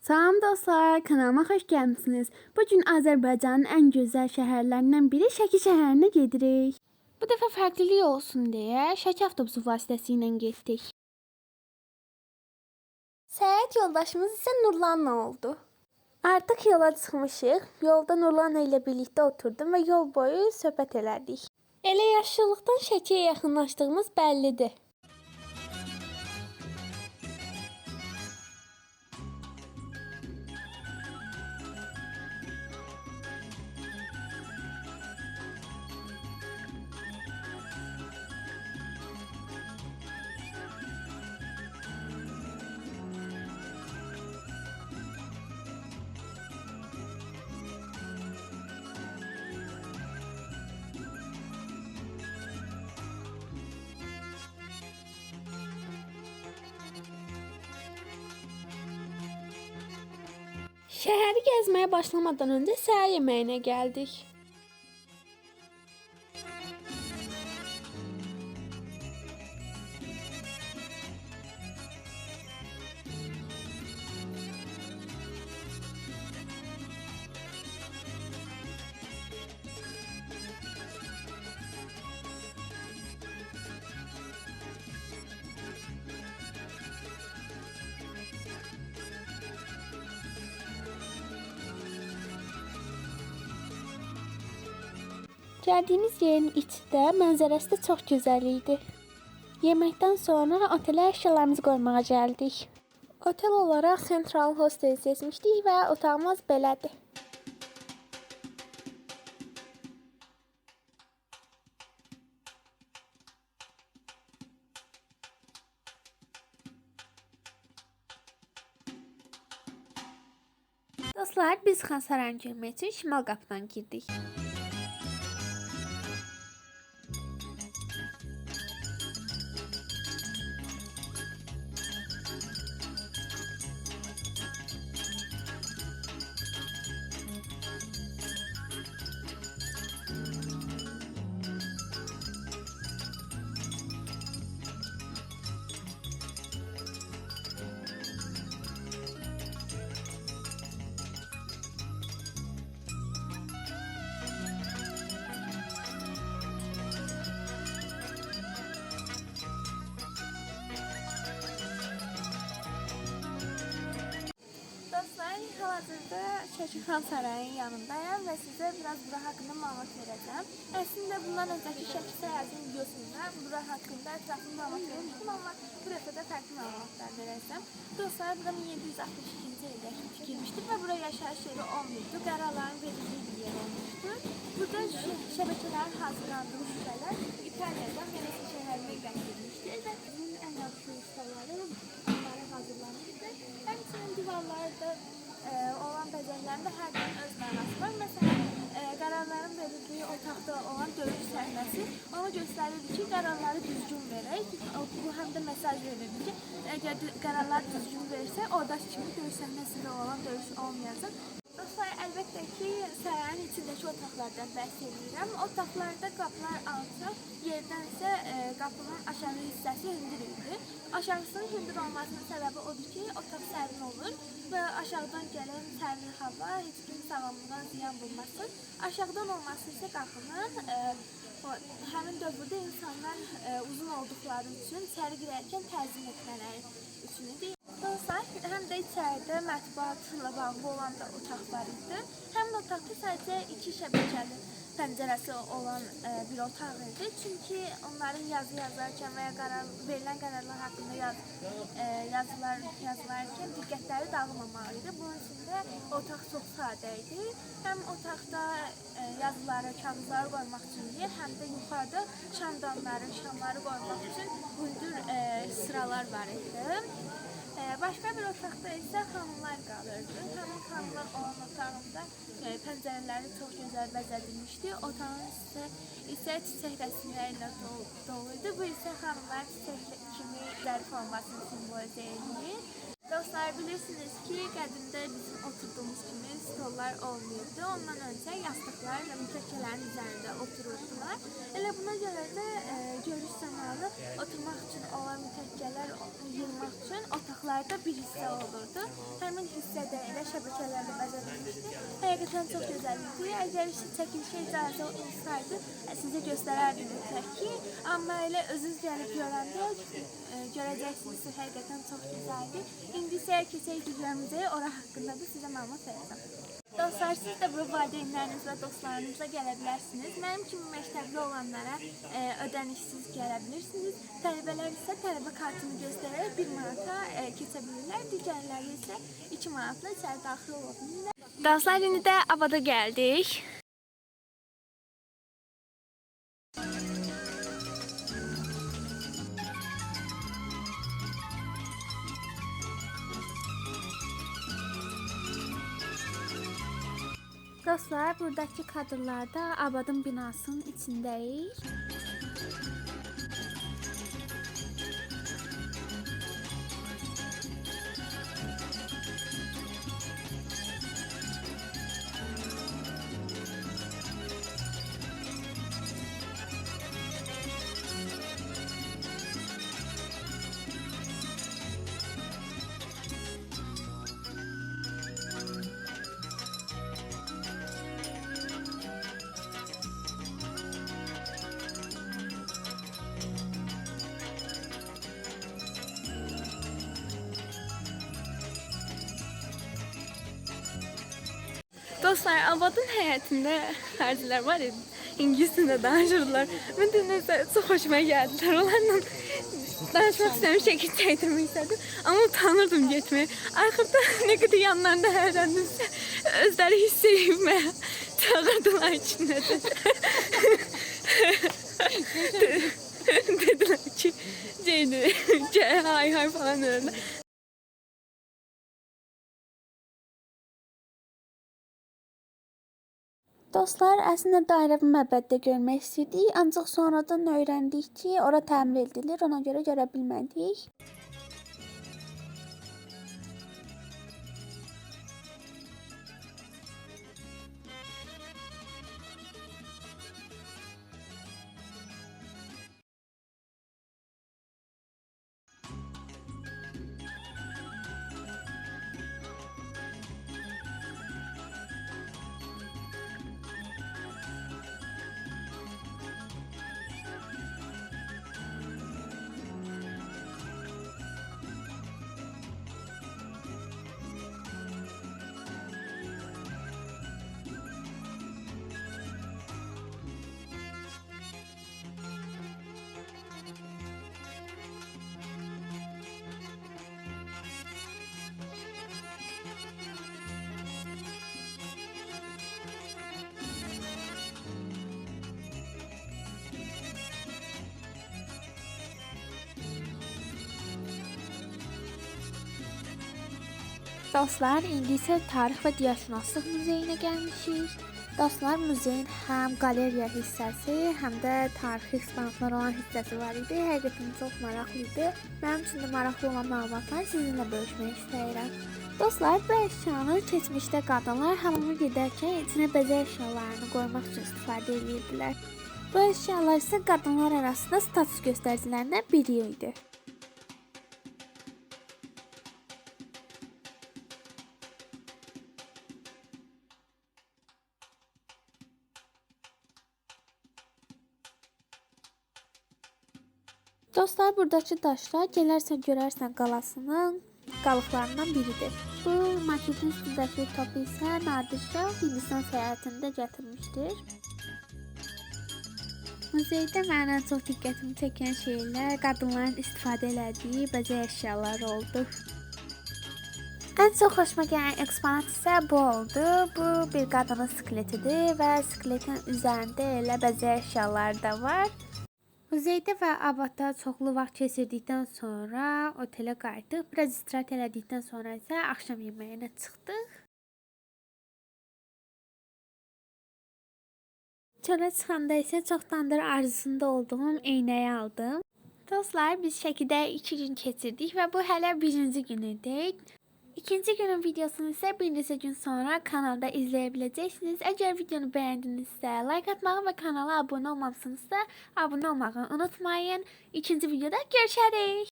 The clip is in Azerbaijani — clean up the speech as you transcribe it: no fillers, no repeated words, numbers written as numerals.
Salam dostlar, kanalıma xoş gəlmisiniz. Bugün Azərbaycanın ən gözəl şəhərlərindən biri Şəki şəhərinə gedirik. Bu dəfə fərqlilik olsun deyə Şəki avtobusu vasitəsilə getdik. Səyahət yoldaşımız isə Nurlanla oldu. Artıq yola çıxmışıq. Yolda Nurlanla ilə birlikdə oturdum və yol boyu söhbət elədik. Elə yaşlılıqdan Şəkiyə yaxınlaşdığımız bəllidir. Şəhəri gəzməyə başlamadan öncə səhər yeməyinə gəldik. Gəldiyimiz yerin içi də, mənzərəsi də çox gözəl idi. Yeməkdən sonra otelə əşyalarımızı qoymağa gəldik. Otel olaraq Central Hostel seçmişdik və otağımız belədir. Dostlar, biz Xansarayın girmək üçün şimal qapıdan girdik. Hal-hazırda Şəki Xansarayın yanındayım və sizə biraz bura haqqında məlumat verəcəm. Əslində bundan öncəki Şəki səyahətinin videosunda bura haqqında ətraflı məlumat vermişdim, amma bu dəfə də fərqli məlumatlar verəcəm. Dostlar, bura 1762-ci ildə tikilmişdir və bura yaşayış yeri olmuşdu, qərarların verildiyi bir yer olmuşdu. Burada şəbəkələrin hazırlandığı şüşələr İtaliyadan Venesia şəhərinə gətirilmişdir və bunun ən yaxşı ustaları onları hazırlanmışdır. Həmçinin divarlarda olan bəzəklərində hər birinin öz mənası var. Məsələn, qərarların verildiyi otaqda olan döyüş səhnəsi ona göstərirdi ki, qərarları düzgün verək. Bu həm də mesaj verirdi ki, əgər qərarlar düzgün verirsə, oradakı kimi döyüş səhnəsində olan döyüş olmayacaq. Dostlar, əlbəttə ki, sarayın içindəki otaqlardan bəhs edirəm. Otaqlarda qapılar alçaq, yerdən isə qapının aşağı hissəsi hündür idi. Aşağısının hündür olmasının səbəbi odur ki, otaq sərin olur və aşağıdan gələn sərin hava heç kimin sağlamlığına ziyan vurmasın. Aşağıdan olması isə qapının həmin dövrdə insanlar uzun olduqları üçün içəri girərkən təzim etmələri üçün idi. Dostlar, həm də içəridə mətbuatla bağlı olan da otaq var idi. Həm də otaqda sadəcə 2 şəbəkəli pəncərəsi olan bir otaq idi. Çünki onların yazı yazarkən və ya verilən qərarlar haqqında yazılarkən diqqətləri dağılmamalıydı. Bunun üçün də otaq çox sadə idi. Həm otaqda yazıları, kağızları qoymaq üçün yer, həm də yuxarıda şamdanları, şamları qoymaq üçün hündür sıralar var idi. Başqa bir otaqda isə xanımlar qalırdı. Həmin xanımlar olan otağında pəncərələri çox gözəl bəzədilmişdi. Otağın isə çiçək rəsmləri ilə dolu idi. Bu isə xanımların çiçək kimi zərif olmasını simvolizə edir. Dostlar, bilirsiniz ki, qədimdə bizim oturduğumuz kimi stollar olmuyordu. Ondan öncə yastıqlar və mütəkkələrin üzərində otururdular. Elə buna görə də görüş zamanı oturmaq üçün olan mütəkkələr yığmaq üçün otaqlarda bir hissə olurdu. Həmin hissə 3D ilə şəbəkələrlə bəzədilmişdir. Həqiqətən çox gözəl idi. Əgər çəkilişə icazə olsaydı, sizə göstərərdim mütləq ki, amma elə özünüz gəlib görəndə görəcəksiniz ki, həqiqətən çox gözəldir. İndi isə keçək digər müzəyə, ora haqqında da sizə məlumat verəcəm. Dostlar, siz də bura valideynləriniz və dostlarınızla gələ bilərsiniz. Mənim kimi məktəbli olanlara ödənişsiz gələ bilirsiniz. Tələbələr isə tələbə kartını göstərərək 1 manata keçə bilirlər. Digərləri isə 2 manatla içəri daxil ola bilirlər. Dostlar, indi də Abada gəldik. Dostlar, buradaki kadrlarda Abadın binasının içindəyik. Dostlar, Abadın həyətində xərcilər var idi. İngiliscə danışırdılar. Mən də nəsə çox xoşuma gəldilər. Onlarla danışmaq istədim, şəkil çəkdirmək istədim. Amma utanırdım getməyə. Axırda nə qədər yanlarında hərləndimsə, özləri hiss edib mənə çağırdılar içinə də. Dedilər ki, hay falan dedilər. Dostlar, əslində dairəvi məbəddə görmək istəyirdik, ancaq sonradan öyrəndik ki, ora təmir edilir, ona görə görə bilmədik. Dostlar, indi isə Tarix və Diyarşünaslıq muzeyinə gəlmişik. Dostlar, muzeyin həm qaleriya hissəsi, həm də tarixi eksponatlar olan hissəsi var idi. Həqiqətən çox maraqlı idi. Mənim üçün də maraqlı olan məlumatları sizinlə bölüşmək istəyirəm. Dostlar, bu əşyanı keçmişdə qadınlar hamama gedərkən içinə bəzək əşyalarını qoymaq üçün istifadə edirdilər. Bu əşyalar isə qadınlar arasında status göstəricilərindən biri idi. Dostlar, buradakı daşlar gələrsən görərsən qalasının qalıqlarından biridir. Bu maketin üstündəki topu isə Nadir Şah Hindistan səyahətində gətirmişdir. Muzeydə mənə çox diqqətimi çəkən şeylər qadınların istifadə elədiyi bəzək əşyalar oldu. Ən çox xoşuma gələn eksponat isə bu oldu. Bu bir qadının skeletidir və skeletin üzərində elə bəzək əşyalar da var. Muzeydə və Abadda çoxlu vaxt keçirdikdən sonra otelə qayıtdıq. Biraz istirahət elədikdən sonra isə axşam yeməyinə çıxdıq. Çölə çıxanda isə çoxdandır arzusunda olduğum eynəyi aldım. Dostlar, biz Şəkidə 2 gün keçirdik və bu hələ 1-ci gün idi. İkinci günün videosunu isə bir neçə gün sonra kanalda izləyə biləcəksiniz. Əgər videonu bəyəndinizsə, like atmağı və kanala abunə olmamışsınızsa, abunə olmağı unutmayın. İkinci videoda görüşərik.